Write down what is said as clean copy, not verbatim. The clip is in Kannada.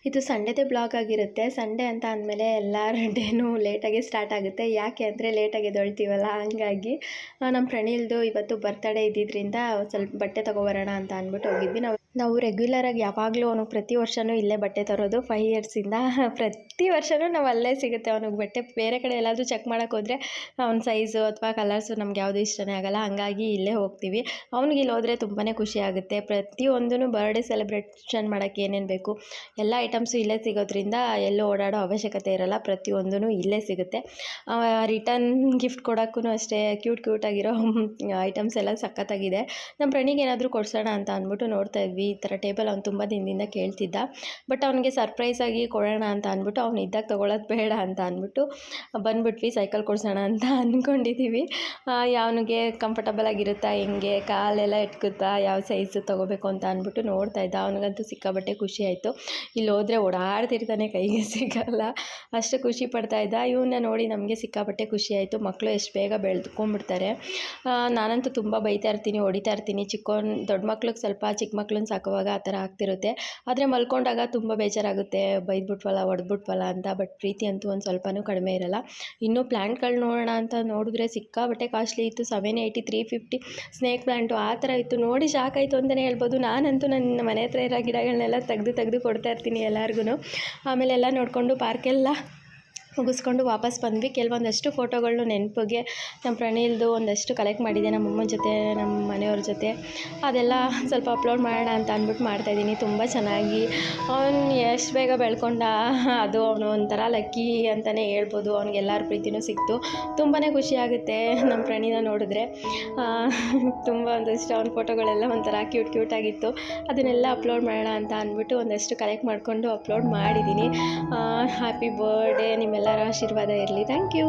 ಇದು ಸಂಡೇದೇ ಬ್ಲಾಗ್ ಆಗಿರುತ್ತೆ. ಸಂಡೇ ಅಂತ ಅಂದಮೇಲೆ ಎಲ್ಲರ ಡೇನೂ ಲೇಟಾಗಿ ಸ್ಟಾರ್ಟ್ ಆಗುತ್ತೆ. ಯಾಕೆ ಅಂದರೆ ಲೇಟಾಗಿ ಎದ್ದೇಳ್ತೀವಲ್ಲ, ಹಂಗಾಗಿ ನಮ್ಮ ಪ್ರಣೀಲ್ದು ಇವತ್ತು ಬರ್ತಡೇ ಇದ್ದಿದ್ದರಿಂದ ಸ್ವಲ್ಪ ಬಟ್ಟೆ ತೊಗೊಬರೋಣ ಅಂತ ಅಂದ್ಬಿಟ್ಟು ಹೋಗಿದ್ವಿ. ನಾವು ರೆಗ್ಯುಲರಾಗಿ ಯಾವಾಗಲೂ ಅವನಿಗೆ ಪ್ರತಿ ವರ್ಷವೂ ಇಲ್ಲೇ ಬಟ್ಟೆ ತರೋದು 5 ಇಯರ್ಸಿಂದ. ಪ್ರತಿ ವರ್ಷವೂ ನಾವು ಅಲ್ಲೇ ಸಿಗುತ್ತೆ ಅವನಿಗೆ ಬಟ್ಟೆ. ಬೇರೆ ಕಡೆ ಎಲ್ಲಾದರೂ ಚೆಕ್ ಮಾಡೋಕ್ಕೆ ಹೋದರೆ ಅವ್ನ ಸೈಜು ಅಥವಾ ಕಲರ್ಸು ನಮ್ಗೆ ಯಾವುದೂ ಇಷ್ಟನೇ ಆಗೋಲ್ಲ, ಹಂಗಾಗಿ ಇಲ್ಲೇ ಹೋಗ್ತೀವಿ. ಅವ್ನಿಗೆ ಇಲ್ಲಿ ಹೋದರೆ ತುಂಬಾ ಖುಷಿ ಆಗುತ್ತೆ. ಪ್ರತಿಯೊಂದೂ ಬರ್ಡೇ ಸೆಲೆಬ್ರೇಷನ್ ಮಾಡೋಕ್ಕೆ ಏನೇನು ಬೇಕು ಎಲ್ಲ ಐಟಮ್ಸು ಇಲ್ಲೇ ಸಿಗೋದ್ರಿಂದ ಎಲ್ಲೂ ಓಡಾಡೋ ಅವಶ್ಯಕತೆ ಇರೋಲ್ಲ. ಪ್ರತಿಯೊಂದೂ ಇಲ್ಲೇ ಸಿಗುತ್ತೆ. ರಿಟರ್ನ್ ಗಿಫ್ಟ್ ಕೊಡೋಕ್ಕೂ ಅಷ್ಟೇ ಕ್ಯೂಟ್ ಆಗಿರೋ ಐಟಮ್ಸ್ ಎಲ್ಲ ಸಖತ್ತಾಗಿದೆ. ನಮ್ಮ ಫ್ರೆಂಡಿಗೆ ಏನಾದರೂ ಕೊಡ್ಸೋಣ ಅಂತ ಅಂದ್ಬಿಟ್ಟು ನೋಡ್ತಾ ಇದ್ವಿ. ಈ ಥರ ಟೇಬಲ್ ಅವ್ನು ತುಂಬ ದಿನದಿಂದ ಕೇಳ್ತಿದ್ದ. ಬಟ್ ಅವನಿಗೆ ಸರ್ಪ್ರೈಸಾಗಿ ಕೊಡೋಣ ಅಂತ ಅಂದ್ಬಿಟ್ಟು ಅವ್ನು ಇದ್ದಾಗ ತೊಗೊಳೋದು ಬೇಡ ಅಂತ ಅಂದ್ಬಿಟ್ಟು ಬಂದುಬಿಟ್ವಿ. ಸೈಕಲ್ ಕೊಡ್ಸೋಣ ಅಂತ ಅಂದ್ಕೊಂಡಿದ್ದೀವಿ. ಅವನಿಗೆ ಕಂಫರ್ಟಬಲ್ ಆಗಿರುತ್ತಾ, ಹೆಂಗೆ ಕಾಲೆಲ್ಲ ಇಟ್ಕುತ್ತಾ, ಯಾವ ಸೈಜು ತೊಗೋಬೇಕು ಅಂತ ಅಂದ್ಬಿಟ್ಟು ನೋಡ್ತಾ ಇದ್ದ. ಅವನಿಗಂತೂ ಸಿಕ್ಕಾಬಟ್ಟೆ ಖುಷಿ ಆಯಿತು. ಇಲ್ಲಿ ಹೋದರೆ ಓಡಾಡ್ತಿರ್ತಾನೆ, ಕೈಗೆ ಸಿಗಲ್ಲ, ಅಷ್ಟು ಖುಷಿ ಪಡ್ತಾ ಇದ್ದ. ಇವನ್ನ ನೋಡಿ ನಮಗೆ ಸಿಕ್ಕಾಬಟ್ಟೆ ಖುಷಿ ಆಯಿತು. ಮಕ್ಕಳು ಎಷ್ಟು ಬೇಗ ಬೆಳೆದುಕೊಂಡ್ಬಿಡ್ತಾರೆ. ನಾನಂತೂ ತುಂಬ ಬೈತಾ ಇರ್ತೀನಿ, ಹೊಡಿತಾ ಇರ್ತೀನಿ. ದೊಡ್ಡ ಮಕ್ಳಿಗೆ ಸ್ವಲ್ಪ ಚಿಕ್ಕ ಮಕ್ಳನ್ನ ಸಾಕುವಾಗ ಆ ಥರ ಆಗ್ತಿರುತ್ತೆ. ಆದರೆ ಮಲ್ಕೊಂಡಾಗ ತುಂಬ ಬೇಜಾರಾಗುತ್ತೆ, ಬೈದ್ಬಿಟ್ವಲ್ಲ, ಹೊಡೆದ್ಬಿಟ್ವಲ್ಲ ಅಂತ. ಬಟ್ ಪ್ರೀತಿ ಅಂತೂ ಒಂದು ಸ್ವಲ್ಪನೂ ಕಡಿಮೆ ಇರಲ್ಲ. ಇನ್ನೂ ಪ್ಲ್ಯಾಂಟ್ಗಳು ನೋಡೋಣ ಅಂತ ನೋಡಿದ್ರೆ ಸಿಕ್ಕಾಬಟ್ಟೆ ಕಾಸ್ಟ್ಲಿ ಇತ್ತು. 780, 350 ಸ್ನೇಕ್ ಪ್ಲ್ಯಾಂಟು ಆ ಥರ ಇತ್ತು. ನೋಡಿ ಶಾಕ್ ಆಯಿತು ಅಂತಲೇ ಹೇಳ್ಬೋದು. ನಾನಂತೂ ನನ್ನ ಮನೆ ಹತ್ರ ಇರೋ ಗಿಡಗಳನ್ನೆಲ್ಲ ತೆಗೆದು ಕೊಡ್ತಾ ಇರ್ತೀನಿ ಎಲ್ಲರಿಗೂ. ಆಮೇಲೆ ಎಲ್ಲ ನೋಡಿಕೊಂಡು ಪಾರ್ಕೆಲ್ಲ ಮುಗಿಸ್ಕೊಂಡು ವಾಪಸ್ ಬಂದ್ವಿ. ಕೆಲವೊಂದಷ್ಟು ಫೋಟೋಗಳನ್ನ ನೆನಪಿಗೆ ನಮ್ಮ ಪ್ರಣೀಲ್ದು ಒಂದಷ್ಟು ಕಲೆಕ್ಟ್ ಮಾಡಿದ್ದೆ ನಮ್ಮ ಅಮ್ಮನ ಜೊತೆ, ನಮ್ಮ ಮನೆಯವ್ರ ಜೊತೆ. ಅದೆಲ್ಲ ಸ್ವಲ್ಪ ಅಪ್ಲೋಡ್ ಮಾಡೋಣ ಅಂತ ಅಂದ್ಬಿಟ್ಟು ಮಾಡ್ತಾಯಿದ್ದೀನಿ. ತುಂಬ ಚೆನ್ನಾಗಿ ಅವನು ಎಷ್ಟು ಬೇಗ ಬೆಳ್ಕೊಂಡ, ಅದು ಅವನು ಒಂಥರ ಲಕ್ಕಿ ಅಂತಲೇ ಹೇಳ್ಬೋದು. ಅವ್ನಿಗೆ ಎಲ್ಲರ ಪ್ರೀತಿನೂ ಸಿಕ್ತು. ತುಂಬಾ ಖುಷಿಯಾಗುತ್ತೆ ನಮ್ಮ ಪ್ರಣೀನ ನೋಡಿದ್ರೆ. ತುಂಬ ಒಂದಷ್ಟು ಅವ್ನ ಫೋಟೋಗಳೆಲ್ಲ ಒಂಥರ ಕ್ಯೂಟಾಗಿತ್ತು. ಅದನ್ನೆಲ್ಲ ಅಪ್ಲೋಡ್ ಮಾಡೋಣ ಅಂತ ಅಂದ್ಬಿಟ್ಟು ಒಂದಷ್ಟು ಕಲೆಕ್ಟ್ ಮಾಡಿಕೊಂಡು ಅಪ್ಲೋಡ್ ಮಾಡಿದ್ದೀನಿ. ಹ್ಯಾಪಿ ಬರ್ಡೇ, ನಿಮ್ಮೆಲ್ಲರ ಆಶೀರ್ವಾದ ಇರಲಿ. Thank you.